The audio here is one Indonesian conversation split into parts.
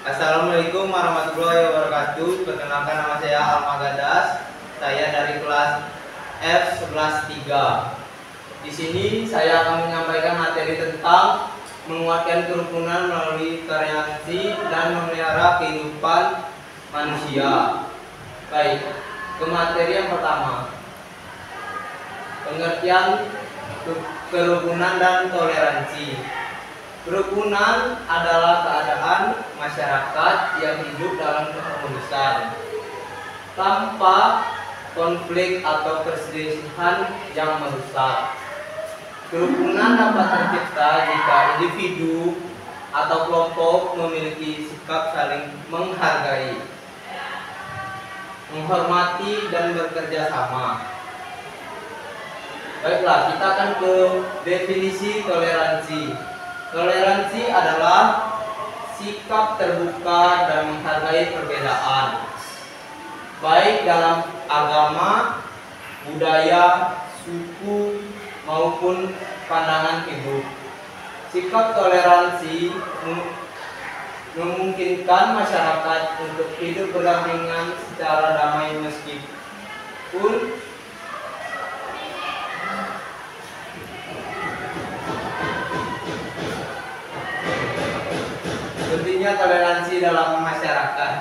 Assalamualaikum warahmatullahi wabarakatuh. Perkenalkan, nama saya Alma Gadas. Saya dari kelas F11-3. Di sini saya akan menyampaikan materi tentang menguatkan kerukunan melalui toleransi dan memelihara kehidupan manusia. Baik, ke materi yang pertama. Pengertian kerukunan dan toleransi. Kerukunan adalah keadaan masyarakat yang hidup dalam keharmonisan tanpa konflik atau perselisihan yang merusak. Kerukunan dapat tercipta jika individu atau kelompok memiliki sikap saling menghargai, menghormati, dan bekerja sama. Baiklah, kita akan ke definisi toleransi. Toleransi adalah sikap terbuka dan menghargai perbedaan, baik dalam agama, budaya, suku, maupun pandangan hidup. Sikap toleransi memungkinkan masyarakat untuk hidup berdampingan secara damai meskipun pentingnya toleransi dalam masyarakat.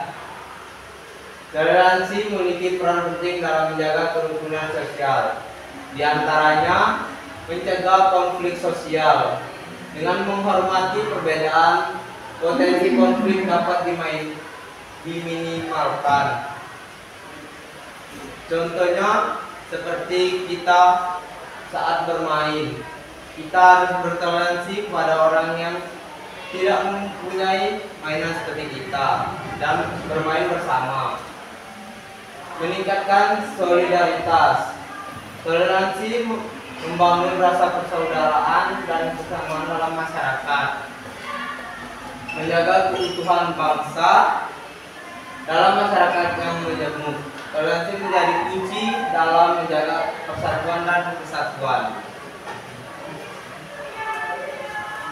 Toleransi memiliki peran penting dalam menjaga kerukunan sosial. Di antaranya, mencegah konflik sosial. Dengan menghormati perbedaan, potensi konflik dapat diminimalkan. Contohnya, seperti kita saat bermain. Kita harus bertoleransi kepada orang yang tidak mempunyai mainan seperti kita dan bermain bersama. Meningkatkan solidaritas. Toleransi membangun rasa persaudaraan dan kesamaan dalam masyarakat. Menjaga keutuhan bangsa dalam masyarakat yang majemuk. Toleransi menjadi kunci dalam menjaga persatuan dan kesatuan.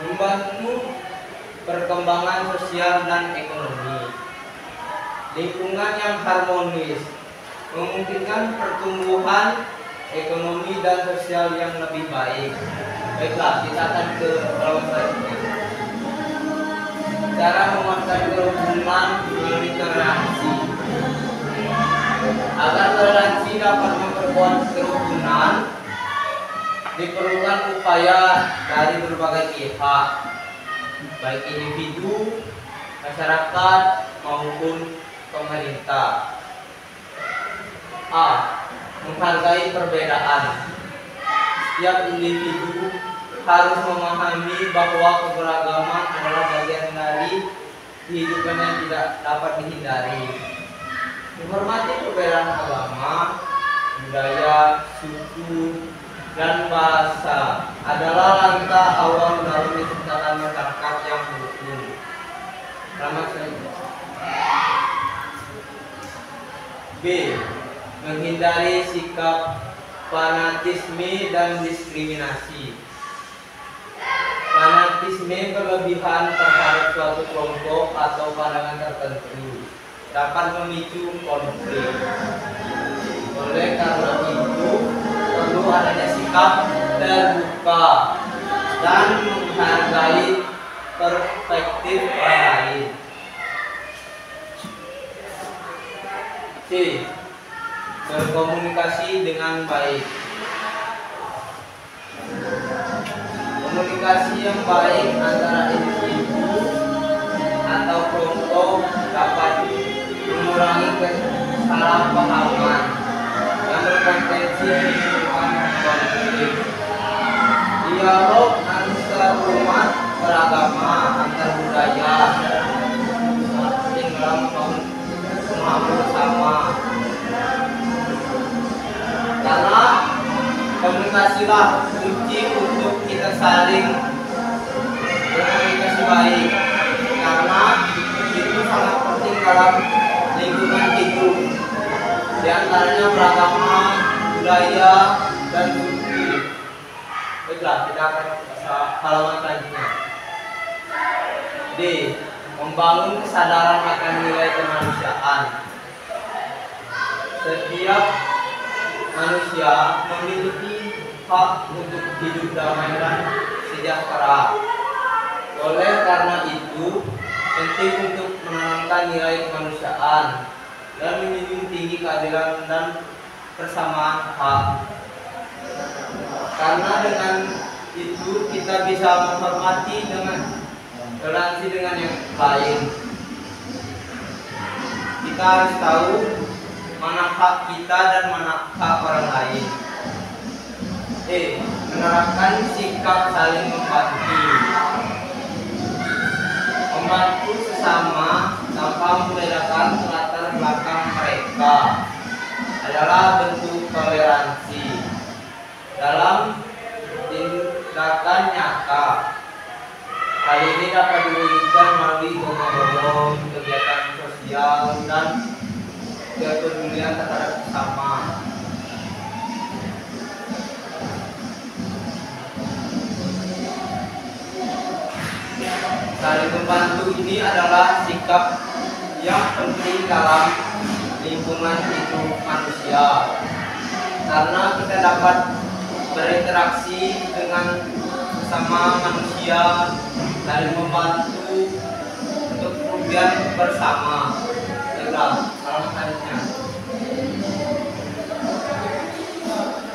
Membantu perkembangan sosial dan ekonomi. Lingkungan yang harmonis memungkinkan pertumbuhan ekonomi dan sosial yang lebih baik. Baiklah, kita akan ke halaman selanjutnya. Cara menguatkan kerukunan melalui toleransi. Agar toleransi dapat memperkuat kerukunan, diperlukan upaya dari berbagai pihak, baik individu, masyarakat, maupun pemerintah. A. Menghargai perbedaan. Setiap individu harus memahami bahwa keberagaman adalah bagian dari kehidupan yang tidak dapat dihindari. Menghormati perbedaan agama, budaya, suku, dan bahasa adalah langkah awal dalam menciptakan masyarakat yang rukun. B. Menghindari sikap fanatisme dan diskriminasi. Fanatisme berlebihan terhadap suatu kelompok atau pandangan tertentu dapat memicu konflik. Oleh karena itu, perlu adanya sikap terbuka dan menghargai perspektif orang lain. C. Berkomunikasi dengan baik. Komunikasi yang baik antara individu atau kelompok dapat mengurangi kesalahpahaman yang berpotensi menimbulkan konflik. Dialog antar umat beragama, antar budaya, dalam memahami bersama. Karena komunikasilah kunci untuk kita saling berkomunikasi baik. Karena itu sangat penting dalam lingkungan hidup. Di antaranya beragama, budaya, dan suku. Baiklah, kita akan ke halaman selanjutnya. D. membangun kesadaran akan nilai kemanusiaan. Setiap manusia memiliki hak untuk hidup damai dan sejahtera. Oleh karena itu, penting untuk menanamkan nilai kemanusiaan dan menjunjung tinggi keadilan dan persamaan hak. Karena dengan itu kita bisa menghormati dengan toleransi dengan yang lain. Kita harus tahu mana hak kita dan mana hak orang lain. Menerapkan sikap saling membantu. Membantu sesama tanpa membedakan latar belakang mereka adalah bentuk toleransi dalam tindakan nyata. Hal ini dapat diwujudkan melalui gotong-royong, kegiatan sosial, dan kepedulian terhadap sesama. Saling membantu ini adalah sikap yang penting dalam lingkungan hidup manusia, karena kita dapat berinteraksi dengan sesama manusia, saling membantu untuk kemudian bersama. Salam selanjutnya,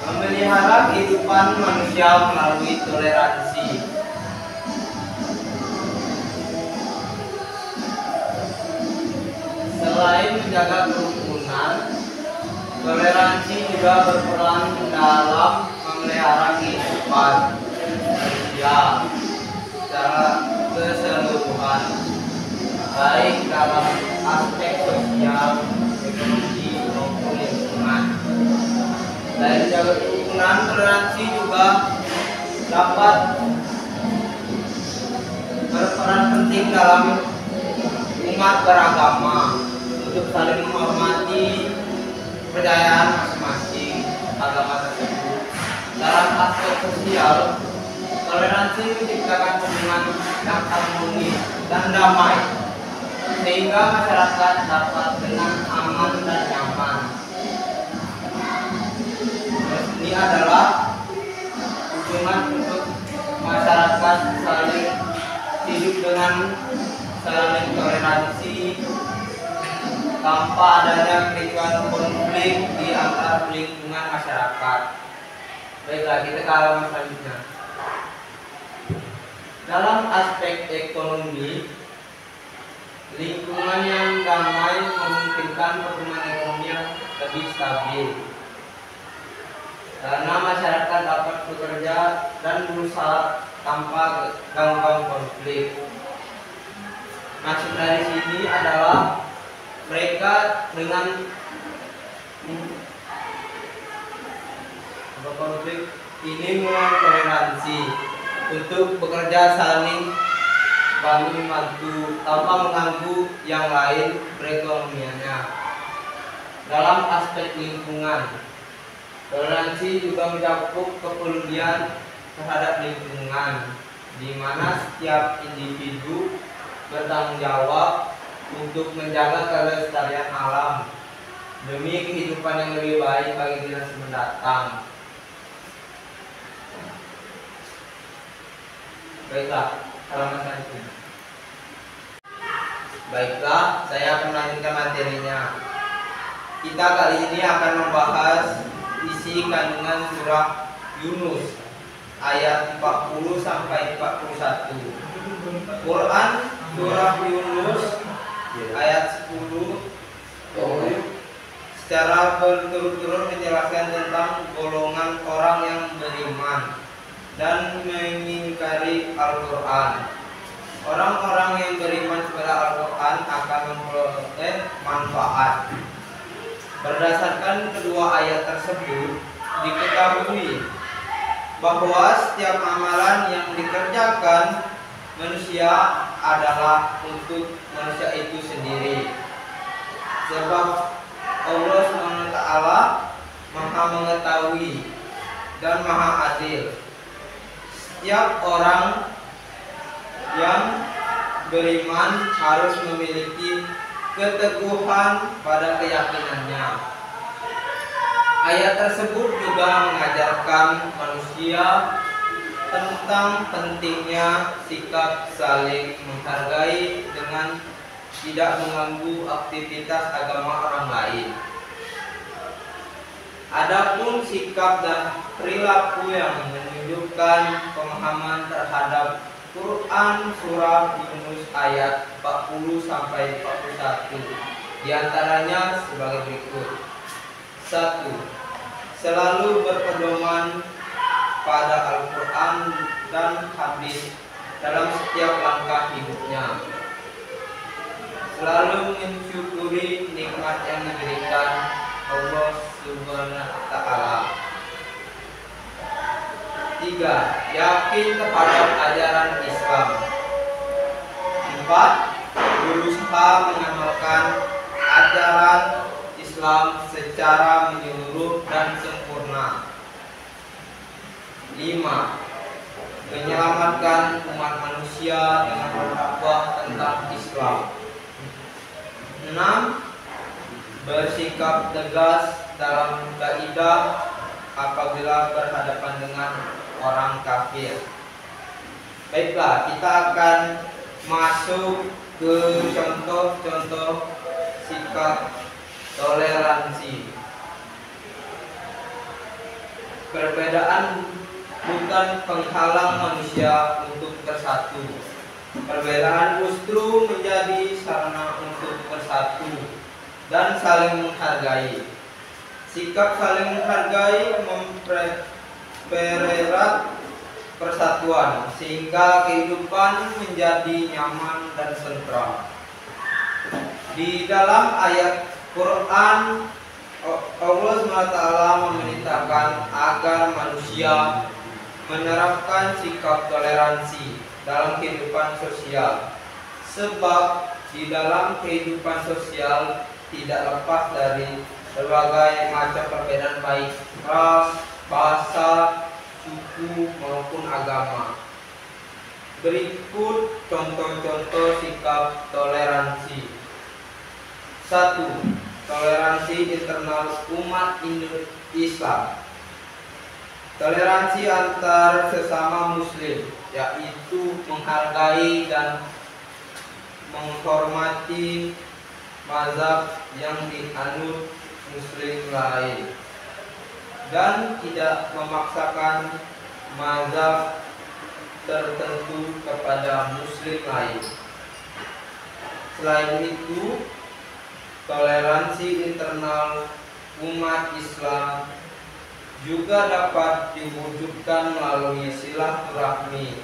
memelihara kehidupan manusia melalui toleransi. Selain menjaga kerukunan, toleransi juga berperan dalam memelihara kehidupan manusia secara keseluruhan, baik dalam aspek sosial, ekonomi, maupun lingkungan. Selain menjaga kerukunan, toleransi juga dapat berperan penting dalam umat beragama untuk saling menghormati kepercayaan masing-masing agama tersebut. Dalam aspek sosial, toleransi menciptakan hubungan yang harmonis dan damai, sehingga masyarakat dapat dengan aman dan nyaman. Ini adalah hubungan untuk masyarakat saling hidup dengan saling toleransi tanpa adanya kericuan konflik di antara lingkungan masyarakat. Baiklah, kita ke halaman selanjutnya. Dalam aspek ekonomi, lingkungan yang damai memungkinkan pertumbuhan ekonomi yang lebih stabil, karena masyarakat dapat bekerja dan berusaha tanpa gangguan konflik. Maksud dari sini adalah mereka dengan konflik ini mulai toleransi untuk bekerja saling bantu tanpa mengganggu yang lain perekonomiannya. Dalam aspek lingkungan, toleransi juga mencakup kepedulian terhadap lingkungan, di mana setiap individu bertanggung jawab untuk menjaga kelestarian alam demi kehidupan yang lebih baik bagi generasi mendatang. Baiklah, halaman selanjutnya. Baiklah, saya akan melanjutkan materinya. Kita kali ini akan membahas isi kandungan surah Yunus ayat 40 sampai 41. Quran surah Yunus ayat 10 secara berturut-turut menjelaskan tentang golongan orang yang beriman dan mengingkari Al-Quran. Orang-orang yang beriman kepada Al-Quran akan memperoleh manfaat. Berdasarkan kedua ayat tersebut, diketahui bahwa setiap amalan yang dikerjakan manusia adalah untuk manusia itu sendiri. Sebab Allah SWT Maha mengetahui dan Maha adil. Setiap orang yang beriman harus memiliki keteguhan pada keyakinannya. Ayat tersebut juga mengajarkan manusia tentang pentingnya sikap saling menghargai dengan tidak mengganggu aktivitas agama orang lain. Adapun sikap dan perilaku yang menunjukkan pemahaman terhadap Quran surah Yunus ayat 40 sampai 41 diantaranya sebagai berikut. 1. Selalu berpedoman pada Al-Quran dan hadis dalam setiap langkah hidupnya. Selalu mensyukuri nikmat yang diberikan Allah Subhanahu wa Ta'ala. 3. Yakin kepada ajaran Islam. 4. Berusaha mengamalkan ajaran Islam secara menyeluruh dan sempurna. 5. Menyelamatkan umat manusia dengan berdakwah tentang Islam. 6. Bersikap tegas dalam kaidah apabila berhadapan dengan orang kafir. Baiklah, kita akan masuk ke contoh-contoh sikap toleransi. Perbedaan bukan penghalang manusia untuk bersatu. Perbedaan justru menjadi sarana untuk bersatu dan saling menghargai. Sikap saling menghargai mempererat persatuan sehingga kehidupan menjadi nyaman dan tentram. Di dalam ayat Quran Allah SWT memerintahkan agar manusia menerapkan sikap toleransi dalam kehidupan sosial, sebab di dalam kehidupan sosial tidak lepas dari berbagai macam perbedaan baik ras, bahasa, suku maupun agama. Berikut contoh-contoh sikap toleransi. 1. Toleransi internal umat Islam. Toleransi antar sesama muslim, yaitu menghargai dan menghormati mazhab yang dianut muslim lain dan tidak memaksakan mazhab tertentu kepada muslim lain. Selain itu, toleransi internal umat Islam juga dapat diwujudkan melalui silaturahmi,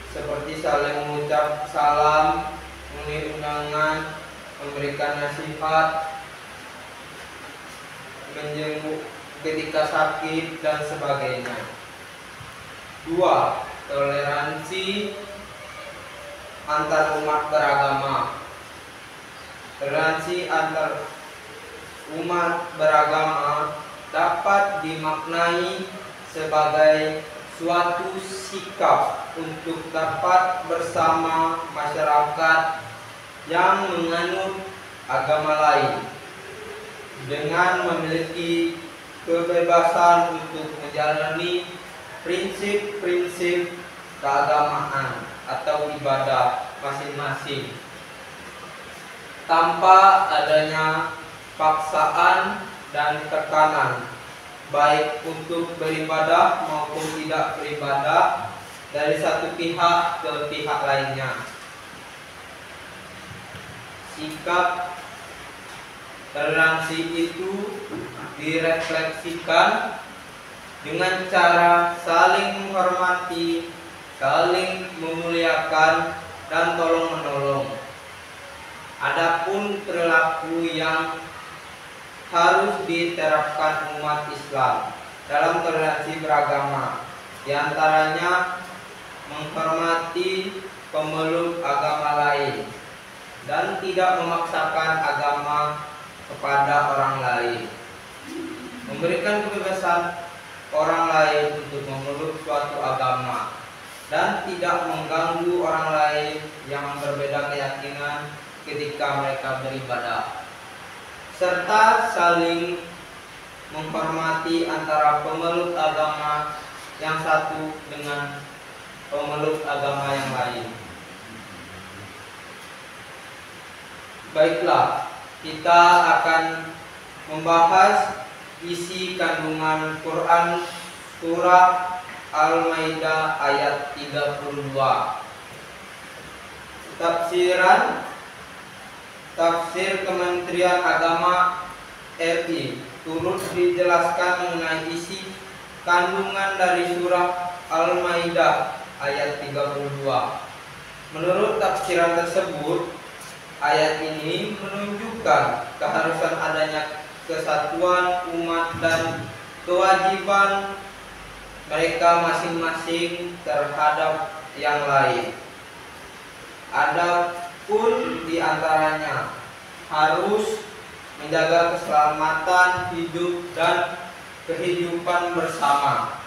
seperti saling mengucap salam, memberi undangan, memberikan nasihat, menjenguk ketika sakit, dan sebagainya. 2. Toleransi antar umat beragama. Toleransi antar umat beragama dapat dimaknai sebagai suatu sikap untuk dapat bersama masyarakat yang menganut agama lain dengan memiliki kebebasan untuk menjalani prinsip-prinsip keagamaan atau ibadah masing-masing tanpa adanya paksaan dan tekanan, baik untuk beribadah maupun tidak beribadah dari satu pihak ke pihak lainnya. Sikap toleransi itu direfleksikan dengan cara saling menghormati, saling memuliakan, dan tolong-menolong. Adapun perilaku yang harus diterapkan umat Islam dalam toleransi beragama, diantaranya menghormati pemeluk agama lain dan tidak memaksakan agama kepada orang lain, memberikan kebebasan orang lain untuk memeluk suatu agama, dan tidak mengganggu orang lain yang berbeda keyakinan ketika mereka beribadah, serta saling menghormati antara pemeluk agama yang satu dengan pemeluk agama yang lain. Baiklah, kita akan membahas isi kandungan Quran surah Al-Maidah ayat 32. Tafsir Kementerian Agama RI turut dijelaskan mengenai isi kandungan dari surah Al-Maidah ayat 32. Menurut tafsiran tersebut, ayat ini menunjukkan keharusan adanya kesatuan umat dan kewajiban mereka masing-masing terhadap yang lain. Adapun di antaranya harus menjaga keselamatan hidup dan kehidupan bersama,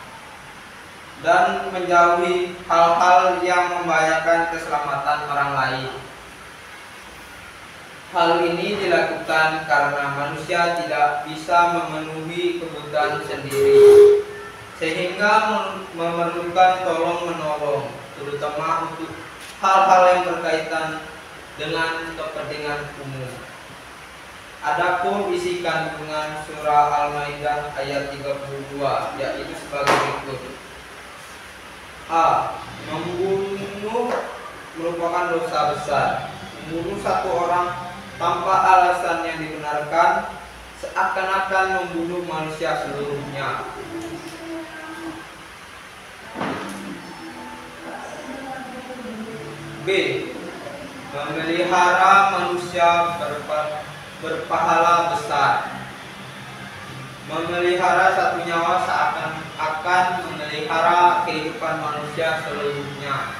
dan menjauhi hal-hal yang membahayakan keselamatan orang lain. Hal ini dilakukan karena manusia tidak bisa memenuhi kebutuhan sendiri, sehingga memerlukan tolong-menolong, terutama untuk hal-hal yang berkaitan dengan kepentingan umum. Adapun isi kandungan surah Al-Maidah ayat 32 yaitu sebagai berikut. A. Membunuh merupakan dosa besar. Membunuh satu orang tanpa alasan yang dibenarkan seakan-akan membunuh manusia seluruhnya. B. Memelihara manusia berpahala besar. Memelihara satu nyawa seakan-akan memelihara kehidupan manusia seluruhnya.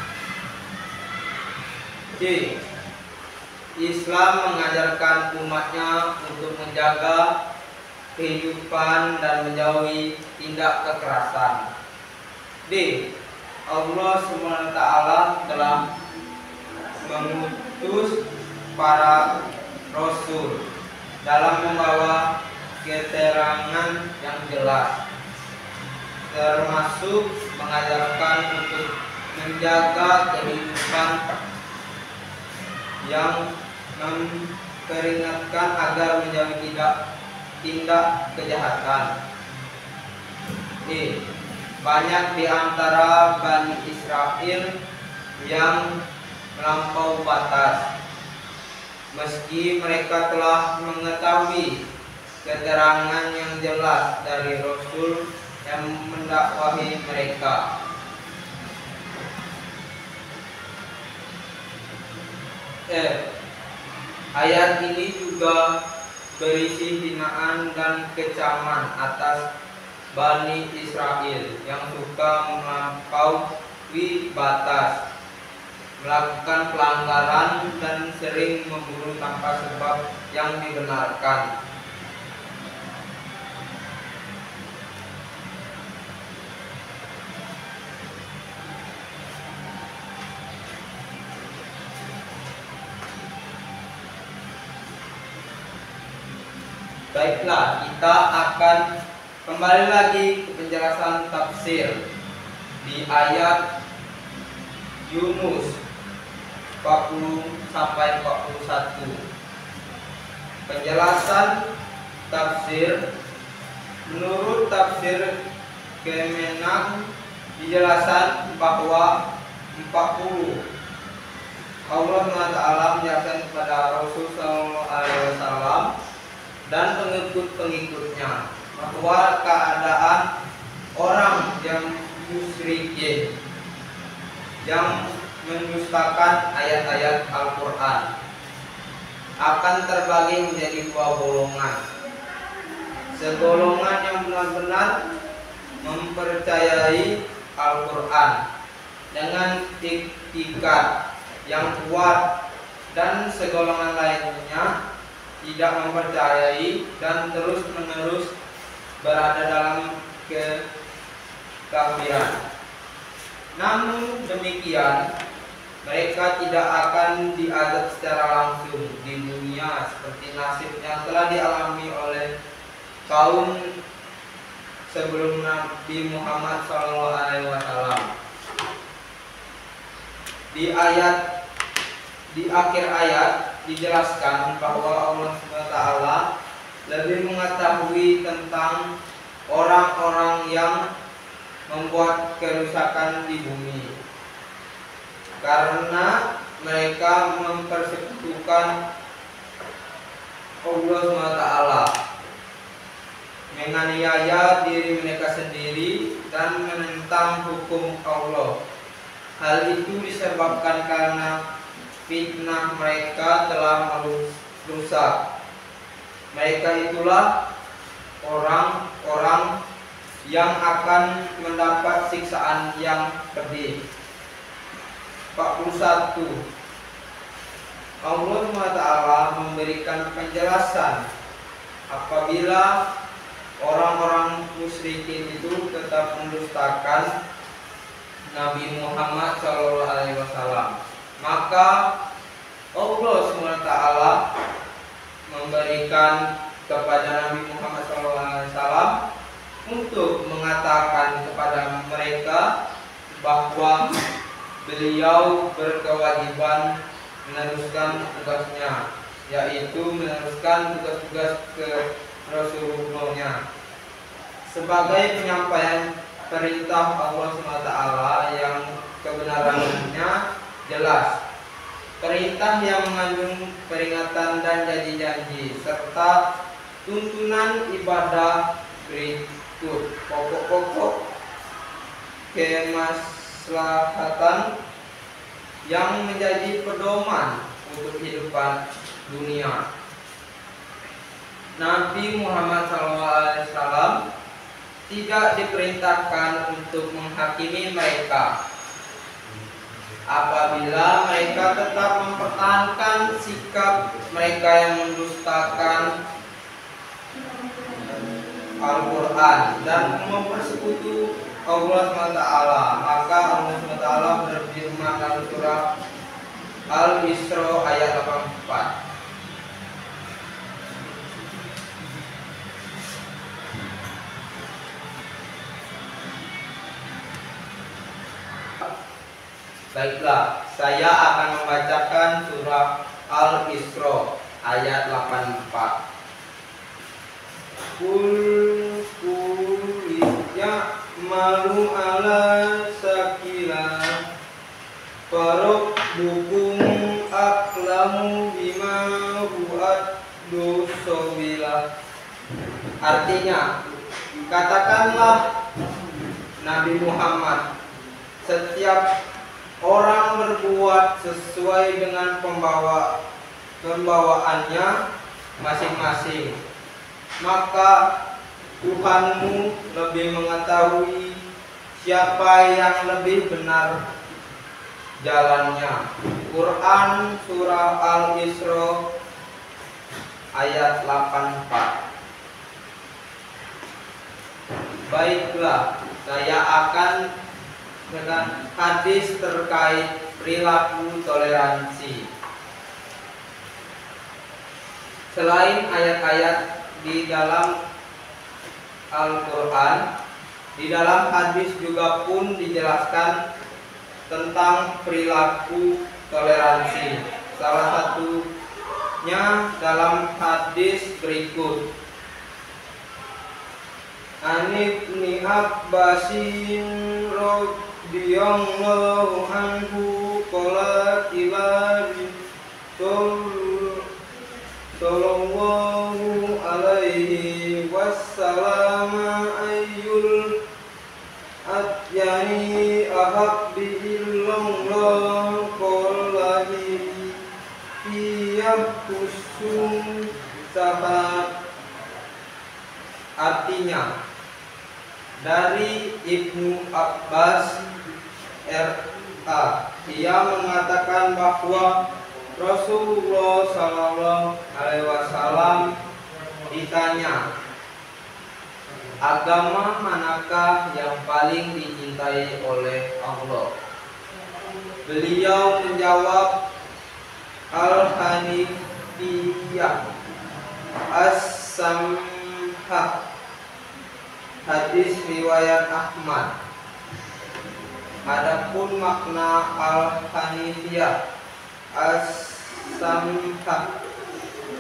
C. Islam mengajarkan umatnya untuk menjaga kehidupan dan menjauhi tindak kekerasan. D. Allah SWT telah mengutus para rasul dalam membawa keterangan yang jelas, termasuk mengajarkan untuk menjaga kehidupan yang memperingatkan agar menjauhi tindak kejahatan. E. Banyak di antara Bani Israel yang melampaui batas, meski mereka telah mengetahui keterangan yang jelas dari Rasul yang mendakwahi mereka. Ayat ini juga berisi hinaan dan kecaman atas Bani Israel yang suka melampaui batas, melakukan pelanggaran dan sering membunuh tanpa sebab yang dibenarkan. Baiklah, kita akan kembali lagi ke penjelasan tafsir di ayat Yunus 40-41. Penjelasan tafsir. Menurut tafsir Kemenang dijelaskan bahwa 40 Allah SWT menjelaskan kepada Rasul SAW dan pengikut-pengikutnya bahwa keadaan orang yang musyrikin yang mendustakan ayat-ayat Al-Quran akan terbagi menjadi dua golongan. Segolongan yang benar-benar mempercayai Al-Quran dengan etikat yang kuat, dan segolongan lainnya tidak mempercayai dan terus-menerus berada dalam kekafiran. Namun demikian, mereka tidak akan diazab secara langsung di dunia seperti nasib yang telah dialami oleh kaum sebelum Nabi Muhammad SAW. Di akhir ayat dijelaskan bahwa Allah SWT lebih mengetahui tentang orang-orang yang membuat kerusakan di bumi, karena mereka mempersekutukan Allah SWT, menganiaya diri mereka sendiri dan menentang hukum Allah. Hal itu disebabkan karena fitnah mereka telah merusak. Mereka itulah orang-orang yang akan mendapat siksaan yang pedih. 41. Allah SWT memberikan penjelasan apabila orang-orang musyrikin itu tetap mendustakan Nabi Muhammad SAW, maka Allah SWT memberikan kepada Nabi Muhammad SAW untuk mengatakan kepada mereka bahwa beliau berkewajiban meneruskan tugasnya, yaitu meneruskan tugas-tugas ke Rasulullah-Nya sebagai penyampaian perintah Allah SWT yang kebenarannya jelas, perintah yang mengandung peringatan dan janji-janji, serta tuntunan ibadah berikut pokok-pokok kemaslahatan yang menjadi pedoman untuk kehidupan dunia. Nabi Muhammad SAW tidak diperintahkan untuk menghakimi mereka apabila mereka tetap mempertahankan sikap mereka yang mendustakan Al-Quran dan mempersekutu Allah SWT. Maka Allah SWT berfirman dalam surah Al-Isra ayat 84. Baiklah, saya akan membacakan surah Al-Isra ayat 84. Kul ya'malu ala sakila farabbukum aqlamu bima hu'addu sawila. Artinya, katakanlah Nabi Muhammad, setiap orang berbuat sesuai dengan pembawaannya masing-masing, maka Tuhanmu lebih mengetahui siapa yang lebih benar jalannya. Quran surah Al-Isra ayat 84. Baiklah, saya akan dengan hadis terkait perilaku toleransi. Selain ayat-ayat di dalam Al-Quran, di dalam hadis juga pun dijelaskan tentang perilaku toleransi. Salah satunya dalam hadis berikut. Anib ni Abbasin radhiyallahu anhu qala ilari sallallahu alaihi wassalam ayyul atyani ahabbi illallah qala iyyakusum sahat. Artinya, dari Ibnu Abbas R.A. Ia mengatakan bahwa Rasulullah SAW ditanya, agama manakah yang paling dicintai oleh Allah? Beliau menjawab, Al-Hanifiyah As-Samhah. Hadis riwayat Ahmad. Adapun makna Al-Hanifiyah As-Samhah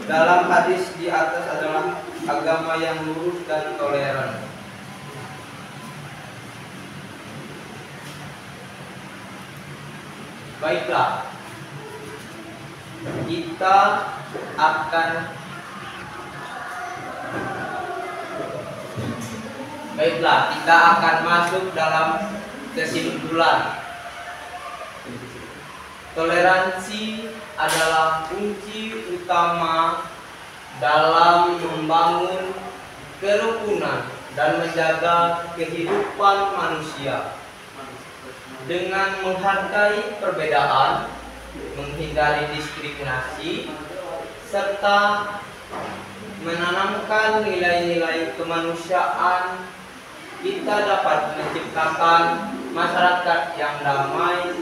dalam hadis di atas adalah agama yang lurus dan toleran. Baiklah, kita akan masuk dalam kesimpulan. Toleransi adalah kunci utama dalam membangun kerukunan dan menjaga kehidupan manusia. Dengan menghargai perbedaan, menghindari diskriminasi, serta menanamkan nilai-nilai kemanusiaan, kita dapat menciptakan masyarakat yang damai,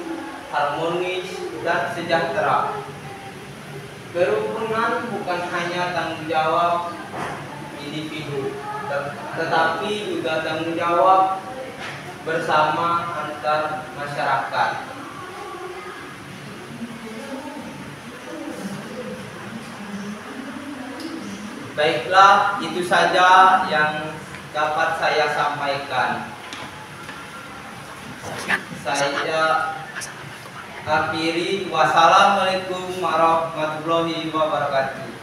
harmonis, dan sejahtera. Kerukunan bukan hanya tanggung jawab individu, tetapi juga tanggung jawab bersama antar masyarakat. Baiklah, itu saja yang dapat saya sampaikan. Saya akhiri. Wassalamualaikum warahmatullahi wabarakatuh.